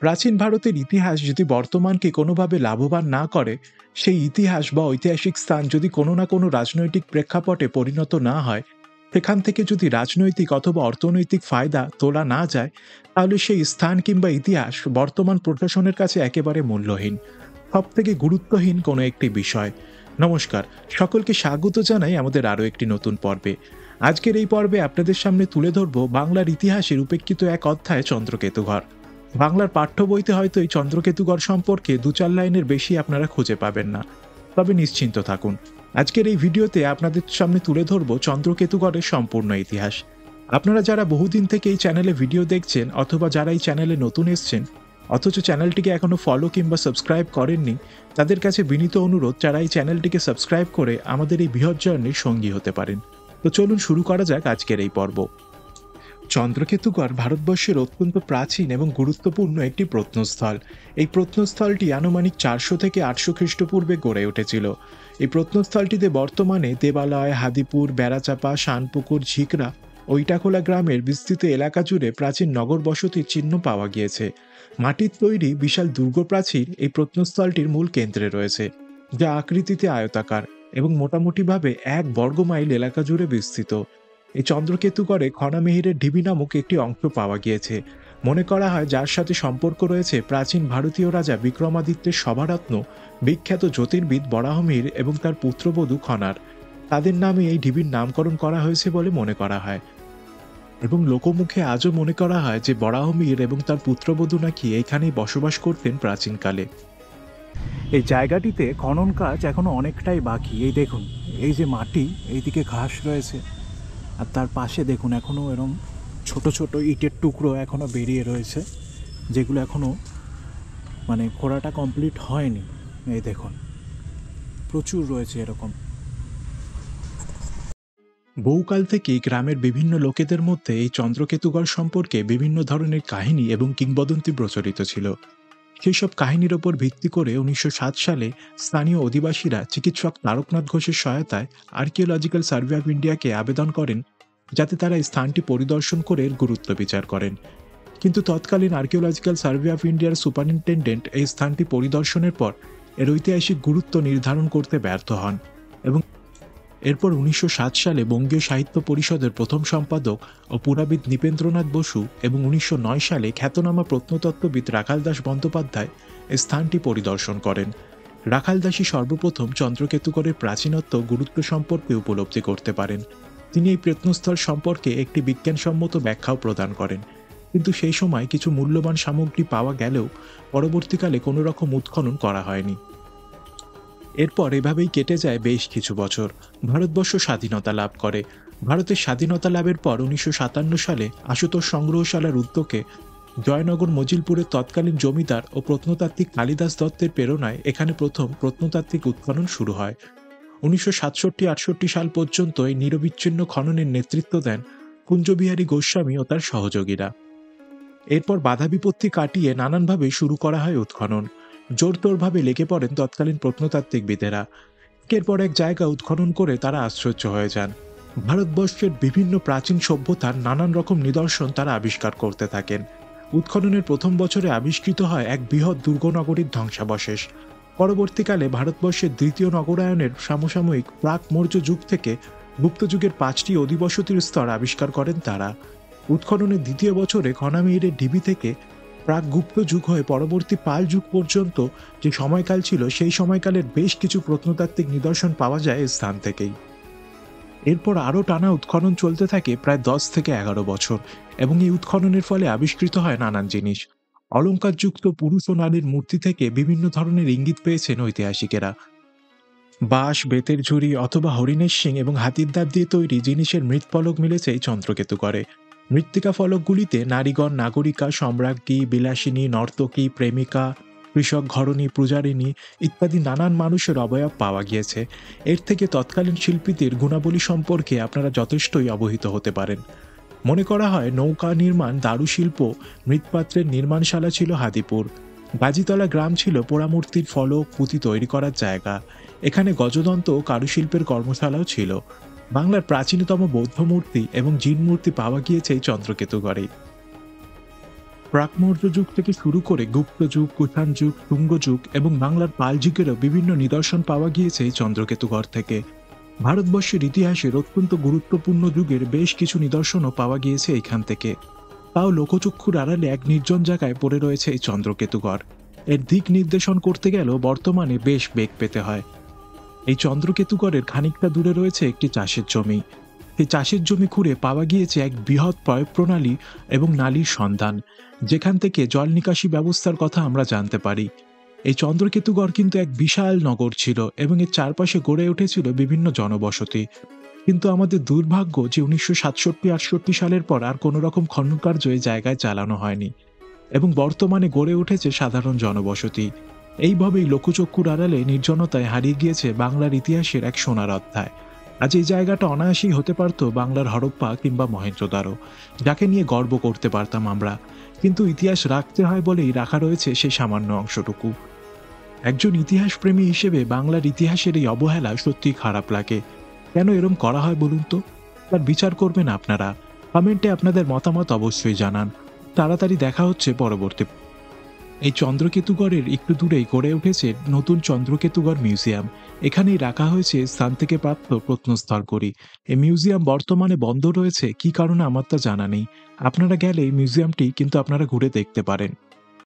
প্রাচীন ভারতের ইতিহাস যদি বর্তমানকে কোনোভাবে লাভবান না করে, সেই ইতিহাস বা ঐতিহাসিক স্থান যদি কোনো না কোনো রাজনৈতিক প্রেক্ষাপটে পরিণত না হয়, সেখান থেকে যদি রাজনৈতিক অথবা অর্থনৈতিক ফায়দা তোলা না যায়, তাহলে সেই স্থান কিংবা ইতিহাস বর্তমান প্রশাসনের কাছে একেবারে মূল্যহীন, সবথেকে গুরুত্বহীন কোনো একটি বিষয়। নমস্কার, সকলকে স্বাগত জানাই আমাদের আরও একটি নতুন পর্বে। আজকের এই পর্বে আপনাদের সামনে তুলে ধরব বাংলার ইতিহাসের উপেক্ষিত এক অধ্যায় চন্দ্রকেতুগড়। বাংলার পাঠ্য বইতে হয়তো এই চন্দ্রকেতুগড় সম্পর্কে 2-4 লাইনের বেশি আপনারা খুঁজে পাবেন না, তবে নিশ্চিন্ত থাকুন, আজকের এই ভিডিওতে আপনাদের সামনে তুলে ধরব চন্দ্রকেতুগড়ের সম্পূর্ণ ইতিহাস। আপনারা যারা বহুদিন থেকে এই চ্যানেলে ভিডিও দেখছেন অথবা যারা এই চ্যানেলে নতুন এসছেন অথচ চ্যানেলটিকে এখনো ফলো কিংবা সাবস্ক্রাইব করেননি, তাদের কাছে বিনীত অনুরোধ যারা এই চ্যানেলটিকে সাবস্ক্রাইব করে আমাদের এই বৃহৎ জার্নির সঙ্গী হতে পারেন। তো চলুন শুরু করা যাক আজকের এই পর্ব। চন্দ্রকেতুগড় ভারতবর্ষের অত্যন্ত প্রাচীন এবং গুরুত্বপূর্ণ একটি প্রত্নস্থল। এই প্রত্নস্থলটি আনুমানিক 400 থেকে 800 খ্রিস্টপূর্বে গড়ে উঠেছিল। এই প্রত্নস্থলটিতে বর্তমানে দেবালয়, হাদিপুর, বেড়াচাপা, শানপুকুর, ঝিকরা ও ইটাখোলা গ্রামের বিস্তৃত এলাকা জুড়ে প্রাচীন নগর বসতির চিহ্ন পাওয়া গিয়েছে। মাটির তৈরি বিশাল দুর্গপ্রাচীর এই প্রত্নস্থলটির মূল কেন্দ্রে রয়েছে, যা আকৃতিতে আয়তাকার এবং মোটামুটিভাবে 1 বর্গ মাইল এলাকা জুড়ে বিস্তৃত। এই চন্দ্রকেতুগড়ে খনামেহিরের ঢিবি নামক একটি অংশ পাওয়া গিয়েছে, মনে করা হয় যার সাথে সম্পর্ক রয়েছে প্রাচীন ভারতীয় রাজা বিক্রমাদিত্যের সভারত্ন বিখ্যাত জ্যোতির্বিদ বরাহমিহির এবং তার পুত্রবধূ খনার। তাদের নামে এই ঢিবির নামকরণ করা হয়েছে বলে মনে করা হয় এবং লোকমুখে আজও মনে করা হয় যে বরাহমিহির এবং তার পুত্রবধূ নাকি এইখানেই বসবাস করতেন প্রাচীনকালে। এই জায়গাটিতে খনন কাজ এখনো অনেকটাই বাকি। এই দেখুন, এই যে মাটি, এইদিকে ঘাস রয়েছে, আর তার পাশে দেখুন এখনো এরকম ছোট ছোট ইটের টুকরো এখনো বেরিয়ে রয়েছে, যেগুলো এখনো খোঁড়াটা কমপ্লিট হয়নি। এই দেখুন, প্রচুর রয়েছে এরকম। বহুকাল থেকেই গ্রামের বিভিন্ন লোকেদের মধ্যে এই চন্দ্রকেতুগড় সম্পর্কে বিভিন্ন ধরনের কাহিনী এবং কিংবদন্তি প্রচলিত ছিল। সেই সব কাহিনীর ওপর ভিত্তি করে 1907 সালে স্থানীয় অধিবাসীরা চিকিৎসক তারকনাথ ঘোষের সহায়তায় আর্কিওলজিক্যাল সার্ভে অফ ইন্ডিয়াকে আবেদন করেন যাতে তারা এই স্থানটি পরিদর্শন করে এর গুরুত্ব বিচার করেন। কিন্তু তৎকালীন আর্কিওলজিক্যাল সার্ভে অফ ইন্ডিয়ার সুপারিনটেন্ডেন্ট এই স্থানটি পরিদর্শনের পর এর ঐতিহাসিক গুরুত্ব নির্ধারণ করতে ব্যর্থ হন এবং এরপর 1907 সালে বঙ্গীয় সাহিত্য পরিষদের প্রথম সম্পাদক ও পুরাবিদ নৃপেন্দ্রনাথ বসু এবং 1909 সালে খ্যাতনামা প্রত্নতত্ত্ববিদ রাখাল দাস বন্দ্যোপাধ্যায় এই স্থানটি পরিদর্শন করেন। রাখাল দাসই সর্বপ্রথম চন্দ্রকেতুগড়ের প্রাচীনত্ব গুরুত্ব সম্পর্কে উপলব্ধি করতে পারেন। তিনি এই প্রত্নস্থল সম্পর্কে একটি বিজ্ঞানসম্মত ব্যাখ্যাও প্রদান করেন, কিন্তু সেই সময় কিছু মূল্যবান সামগ্রী পাওয়া গেলেও পরবর্তীকালে কোনো রকম উৎখনন করা হয়নি। এরপর এভাবেই কেটে যায় বেশ কিছু বছর। ভারতবর্ষ স্বাধীনতা লাভ করে। ভারতের স্বাধীনতা লাভের পর 1957 সালে আশুতোষ সংগ্রহশালার উদ্যোগে জয়নগর মজিলপুরের তৎকালীন জমিদার ও প্রত্নতাত্ত্বিক কালিদাস দত্তের প্রেরণায় এখানে প্রথম প্রত্নতাত্ত্বিক উৎখনন শুরু হয়। 1967-68 সাল পর্যন্ত এই নিরবিচ্ছিন্ন খননের নেতৃত্ব দেন কুঞ্জবিহারী গোস্বামী ও তার সহযোগীরা। এরপর বাধা বিপত্তি কাটিয়ে নানানভাবে শুরু করা হয় উৎখনন। জোরতোরভাবে লেগে পড়েন তৎকালীন প্রত্নতাত্ত্বিকবিদেরা। একের পর এক জায়গা উৎখনন করে তারা আশ্চর্য হয়ে যান। ভারতবর্ষের বিভিন্ন প্রাচীন সভ্যতার নানান রকম নিদর্শন তারা আবিষ্কার করতে থাকেন। উৎখননের প্রথম বছরে আবিষ্কৃত হয় এক বৃহৎ দুর্গনগরীর ধ্বংসাবশেষ। পরবর্তীকালে ভারতবর্ষের দ্বিতীয় নগরায়নের সমসাময়িক প্রাক মৌর্য যুগ থেকে গুপ্ত যুগের 5টি অধিবসতির স্তর আবিষ্কার করেন তারা। উৎখননের দ্বিতীয় বছরে খনামেহিরের ঢিবি থেকে প্রাক গুপ্ত যুগ হয়ে পরবর্তী পাল যুগ পর্যন্ত যে সময়কাল ছিল, সেই সময়কালের বেশ কিছু প্রত্নতাত্ত্বিক নিদর্শন পাওয়া যায় এই স্থান থেকেই। এরপর আরও টানা উৎখনন চলতে থাকে প্রায় 10 থেকে 11 বছর এবং এই উৎখননের ফলে আবিষ্কৃত হয় নানান জিনিস। অলঙ্কারযুক্ত পুরুষ ও নারীর মূর্তি থেকে বিভিন্ন ধরনের ইঙ্গিত পেয়েছেন ঐতিহাসিকেরা। বাঁশ, বেতের ঝুড়ি অথবা হরিণের শিং এবং হাতির দাঁত দিয়ে তৈরি জিনিসের মৃৎফলক মিলেছে এই চন্দ্রকেতুগড়ে। মৃত্তিকা ফলকগুলিতে নারীগণ, নাগরিকা, সম্রাজ্ঞী, বিলাসিনী, নর্তকী, প্রেমিকা, কৃষক, ঘরণী, পূজারিণী ইত্যাদি নানান মানুষের অবয়ব পাওয়া গিয়েছে। এর থেকে তৎকালীন শিল্পীদের গুণাবলী সম্পর্কে আপনারা যথেষ্টই অবহিত হতে পারেন। মনে করা হয় নৌকা নির্মাণ, দারুশিল্প, মৃৎপাত্রের নির্মাণশালা ছিল হাদিপুর। গাজীতলা গ্রাম ছিল পোড়ামূর্তির ফলক, পুঁতি তৈরি করার জায়গা। এখানে গজদন্ত ও কারুশিল্পের কর্মশালাও ছিল। বাংলার প্রাচীনতম বৌদ্ধ মূর্তি এবং জিন মূর্তি পাওয়া গিয়েছে এই চন্দ্রকেতুগড়ে। প্রাক মৌর্য যুগ থেকে শুরু করে গুপ্ত যুগ, কুষাণ যুগ, শুঙ্গ যুগ এবং বাংলার পাল যুগেরও বিভিন্ন নিদর্শন পাওয়া গিয়েছে এই চন্দ্রকেতুগড় থেকে। ভারতবর্ষের ইতিহাসের অত্যন্ত গুরুত্বপূর্ণ যুগের বেশ কিছু নিদর্শনও পাওয়া গিয়েছে এখান থেকে। তাও লোকচক্ষুর আড়ালে এক নির্জন জায়গায় পড়ে রয়েছে এই চন্দ্রকেতুগড়। এর দিক নির্দেশন করতে গেলেও বর্তমানে বেশ বেগ পেতে হয়। এই চন্দ্রকেতুগড়ের খানিকটা দূরে রয়েছে একটি চাষের জমি। এই চাষের জমি খুঁড়ে পাওয়া গিয়েছে এক বৃহৎ প্রয়োগ প্রণালী এবং নালীর সন্ধান, যেখান থেকে জল নিকাশি ব্যবস্থার কথা আমরা জানতে পারি। এই চন্দ্রকেতুগড় কিন্তু এক বিশাল নগর ছিল এবং এর চারপাশে গড়ে উঠেছিল বিভিন্ন জনবসতি। কিন্তু আমাদের দুর্ভাগ্য যে 1967-68 সালের পর আর কোনো রকম খনন কার্য এই জায়গায় চালানো হয়নি এবং বর্তমানে গড়ে উঠেছে সাধারণ জনবসতি। এইভাবেই লোকচক্ষুর আড়ালে নির্জনতায় হারিয়ে গিয়েছে বাংলার ইতিহাসের এক সোনার অধ্যায়। আজ এই জায়গাটা অনায়াসেই হতে পারত বাংলার হরপ্পা কিংবা মহেঞ্জোদারো, যাকে নিয়ে গর্ব করতে পারতাম আমরা। কিন্তু ইতিহাস রাখতে হয় বলেই রাখা রয়েছে সেই সামান্য অংশটুকু। একজন ইতিহাসপ্রেমী হিসেবে বাংলার ইতিহাসের এই অবহেলা সত্যিই খারাপ লাগে। কেন এরম করা হয় বলুন তো? তার বিচার করবেন আপনারা। কমেন্টে আপনাদের মতামত অবশ্যই জানান। তাড়াতাড়ি দেখা হচ্ছে পরবর্তী। এই চন্দ্রকেতুগড়ের একটু দূরেই গড়ে উঠেছে নতুন চন্দ্রকেতুগড় মিউজিয়াম। এখানেই রাখা হয়েছে স্থান থেকে প্রাপ্ত প্রত্নস্থলগুলি। এই মিউজিয়াম বর্তমানে বন্ধ রয়েছে, কি কারণে আমার তা জানা নেই। আপনারা গেলে এই মিউজিয়ামটি কিন্তু আপনারা ঘুরে দেখতে পারেন।